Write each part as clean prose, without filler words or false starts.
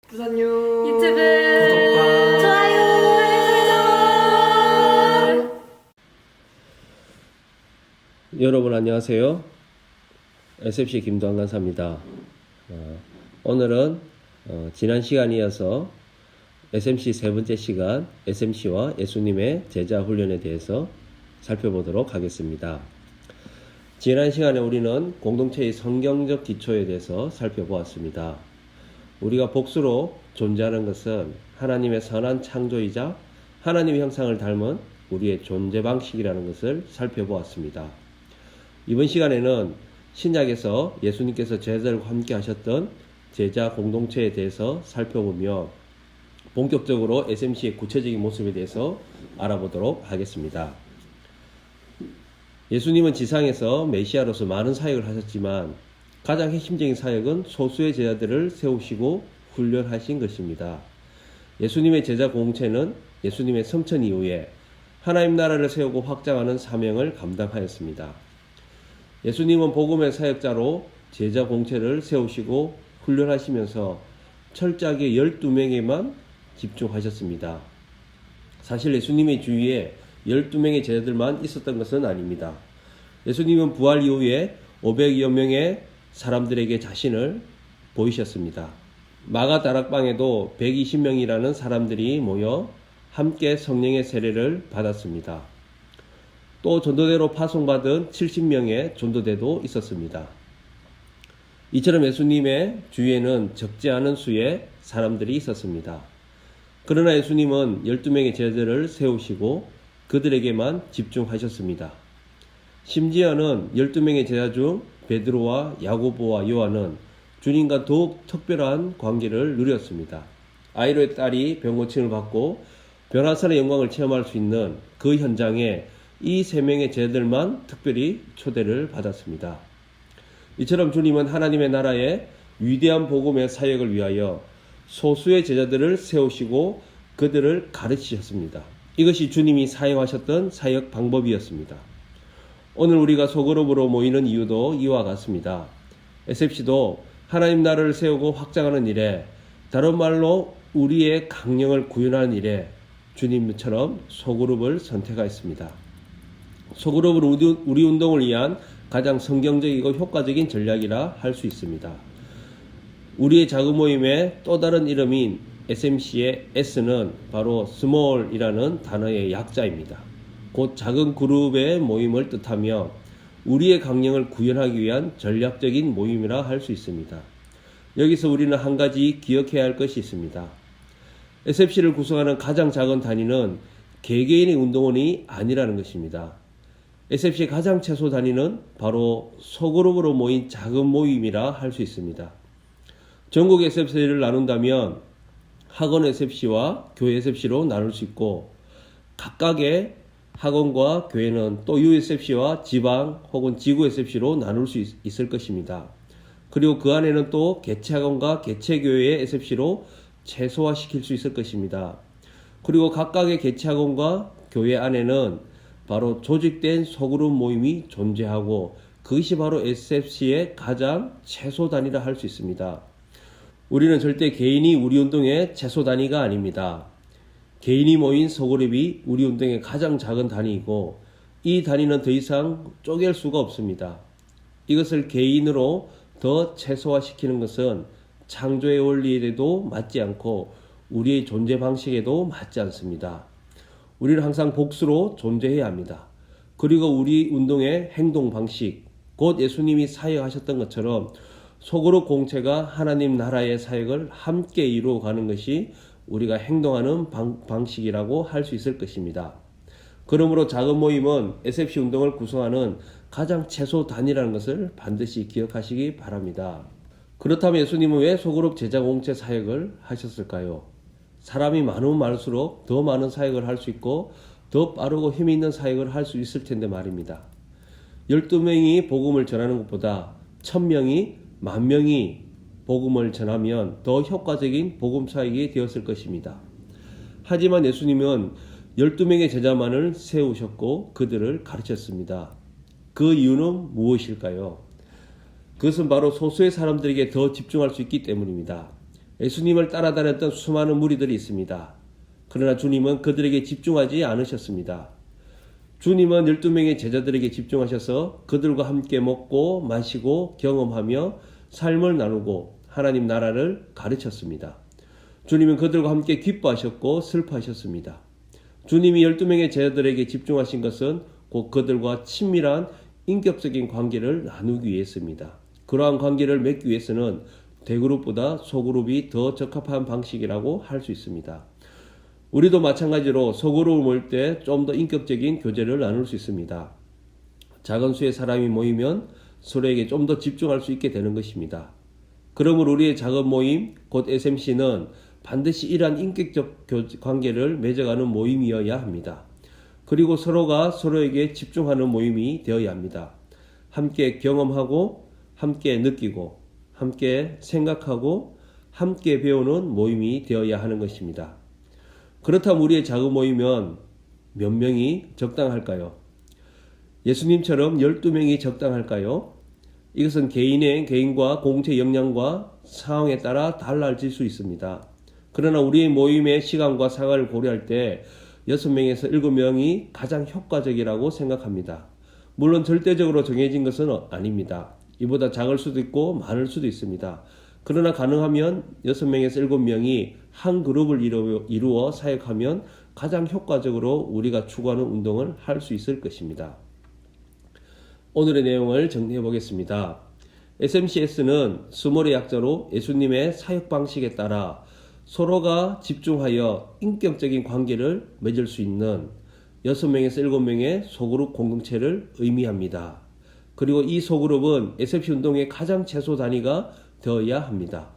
부산요 유튜브 구독과 좋아요 알림 설정. 여러분 안녕하세요. SFC 김도환 강사입니다. 오늘은 지난 시간에 이어서 SMC 세 번째 시간 SMC와 예수님의 제자 훈련에 대해서 살펴보도록 하겠습니다. 지난 시간에 우리는 공동체의 성경적 기초에 대해서 살펴보았습니다. 우리가 복수로 존재하는 것은 하나님의 선한 창조이자 하나님의 형상을 닮은 우리의 존재 방식이라는 것을 살펴보았습니다. 이번 시간에는 신약에서 예수님께서 제자들과 함께 하셨던 제자 공동체에 대해서 살펴보며 본격적으로 SMC의 구체적인 모습에 대해서 알아보도록 하겠습니다. 예수님은 지상에서 메시아로서 많은 사역을 하셨지만 가장 핵심적인 사역은 소수의 제자들을 세우시고 훈련하신 것입니다. 예수님의 제자 공동체는 예수님의 성천 이후에 하나님 나라를 세우고 확장하는 사명을 감당하였습니다. 예수님은 복음의 사역자로 제자 공동체를 세우시고 훈련하시면서 철저하게 12명에만 집중하셨습니다. 사실 예수님의 주위에 12명의 제자들만 있었던 것은 아닙니다. 예수님은 부활 이후에 500여 명의 사람들에게 자신을 보이셨습니다. 마가 다락방에도 120명이라는 사람들이 모여 함께 성령의 세례를 받았습니다. 또 전도대로 파송받은 70명의 전도대도 있었습니다. 이처럼 예수님의 주위에는 적지 않은 수의 사람들이 있었습니다. 그러나 예수님은 12명의 제자들을 세우시고 그들에게만 집중하셨습니다. 심지어는 12명의 제자 중 베드로와 야고보와 요한은 주님과 더욱 특별한 관계를 누렸습니다. 아이로의 딸이 병 고침을 받고 변화산의 영광을 체험할 수 있는 그 현장에 이 세 명의 제자들만 특별히 초대를 받았습니다. 이처럼 주님은 하나님의 나라의 위대한 복음의 사역을 위하여 소수의 제자들을 세우시고 그들을 가르치셨습니다. 이것이 주님이 사용하셨던 사역 방법이었습니다. 오늘 우리가 소그룹으로 모이는 이유도 이와 같습니다. SFC도 하나님 나라를 세우고 확장하는 일에, 다른 말로 우리의 강령을 구현하는 일에 주님처럼 소그룹을 선택하였습니다. 소그룹은 우리 운동을 위한 가장 성경적이고 효과적인 전략이라 할 수 있습니다. 우리의 작은 모임의 또 다른 이름인 SMC의 S는 바로 small이라는 단어의 약자입니다. 곧 작은 그룹의 모임을 뜻하며 우리의 강령을 구현하기 위한 전략적인 모임이라 할 수 있습니다. 여기서 우리는 한 가지 기억해야 할 것이 있습니다. SFC를 구성하는 가장 작은 단위는 개개인의 운동원이 아니라는 것입니다. SFC의 가장 최소 단위는 바로 소그룹으로 모인 작은 모임이라 할 수 있습니다. 전국 SFC를 나눈다면 학원 SFC와 교회 SFC로 나눌 수 있고, 각각의 학원과 교회는 또 USFC와 지방 혹은 지구 SFC로 나눌 수 있을 것입니다. 그리고 그 안에는 또 개체학원과 개체교회의 SFC로 최소화시킬 수 있을 것입니다. 그리고 각각의 개체학원과 교회 안에는 바로 조직된 소그룹 모임이 존재하고 그것이 바로 SFC의 가장 최소 단위라 할 수 있습니다. 우리는 절대 개인이 우리 운동의 최소 단위가 아닙니다. 개인이 모인 소그룹이 우리 운동의 가장 작은 단위이고 이 단위는 더 이상 쪼갤 수가 없습니다. 이것을 개인으로 더 최소화시키는 것은 창조의 원리에도 맞지 않고 우리의 존재 방식에도 맞지 않습니다. 우리는 항상 복수로 존재해야 합니다. 그리고 우리 운동의 행동 방식, 곧 예수님이 사역하셨던 것처럼 소그룹 공체가 하나님 나라의 사역을 함께 이루어가는 것이 우리가 행동하는 방식이라고 할 수 있을 것입니다. 그러므로 작은 모임은 SFC 운동을 구성하는 가장 최소 단위라는 것을 반드시 기억하시기 바랍니다. 그렇다면 예수님은 왜 소그룹 제자 공체 사역을 하셨을까요? 사람이 많으면 많을수록 더 많은 사역을 할 수 있고 더 빠르고 힘이 있는 사역을 할 수 있을 텐데 말입니다. 12명이 복음을 전하는 것보다 1000명이 10,000명이 복음을 전하면 더 효과적인 복음 사역이 되었을 것입니다. 하지만 예수님은 12명의 제자만을 세우셨고 그들을 가르쳤습니다. 그 이유는 무엇일까요? 그것은 바로 소수의 사람들에게 더 집중할 수 있기 때문입니다. 예수님을 따라다녔던 수많은 무리들이 있습니다. 그러나 주님은 그들에게 집중하지 않으셨습니다. 주님은 12명의 제자들에게 집중하셔서 그들과 함께 먹고 마시고 경험하며 삶을 나누고 하나님 나라를 가르쳤습니다. 주님은 그들과 함께 기뻐하셨고 슬퍼하셨습니다. 주님이 12명의 제자들에게 집중하신 것은 곧 그들과 친밀한 인격적인 관계를 나누기 위해서입니다. 그러한 관계를 맺기 위해서는 대그룹보다 소그룹이 더 적합한 방식이라고 할 수 있습니다. 우리도 마찬가지로 소그룹을 모일 때 좀 더 인격적인 교제를 나눌 수 있습니다. 작은 수의 사람이 모이면 서로에게 좀 더 집중할 수 있게 되는 것입니다. 그러므로 우리의 작은 모임, 곧 SMC는 반드시 이러한 인격적 관계를 맺어가는 모임이어야 합니다. 그리고 서로가 서로에게 집중하는 모임이 되어야 합니다. 함께 경험하고, 함께 느끼고, 함께 생각하고, 함께 배우는 모임이 되어야 하는 것입니다. 그렇다면 우리의 작은 모임은 몇 명이 적당할까요? 예수님처럼 12명이 적당할까요? 이것은 개인과 공동체 역량과 상황에 따라 달라질 수 있습니다. 그러나 우리의 모임의 시간과 상황을 고려할 때 6명에서 7명이 가장 효과적이라고 생각합니다. 물론 절대적으로 정해진 것은 아닙니다. 이보다 작을 수도 있고 많을 수도 있습니다. 그러나 가능하면 6명에서 7명이 한 그룹을 이루어 사역하면 가장 효과적으로 우리가 추구하는 운동을 할 수 있을 것입니다. 오늘의 내용을 정리해 보겠습니다. SMCS는 스몰의 약자로 예수님의 사역 방식에 따라 서로가 집중하여 인격적인 관계를 맺을 수 있는 6명에서 7명의 소그룹 공동체를 의미합니다. 그리고 이 소그룹은 SMC 운동의 가장 최소 단위가 되어야 합니다.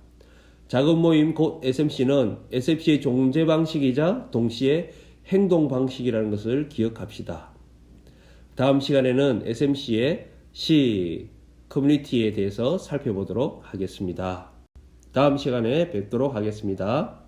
작은 모임 곧 SMC는 SMC의 존재 방식이자 동시에 행동 방식이라는 것을 기억합시다. 다음 시간에는 SMC의 커뮤니티에 대해서 살펴보도록 하겠습니다. 다음 시간에 뵙도록 하겠습니다.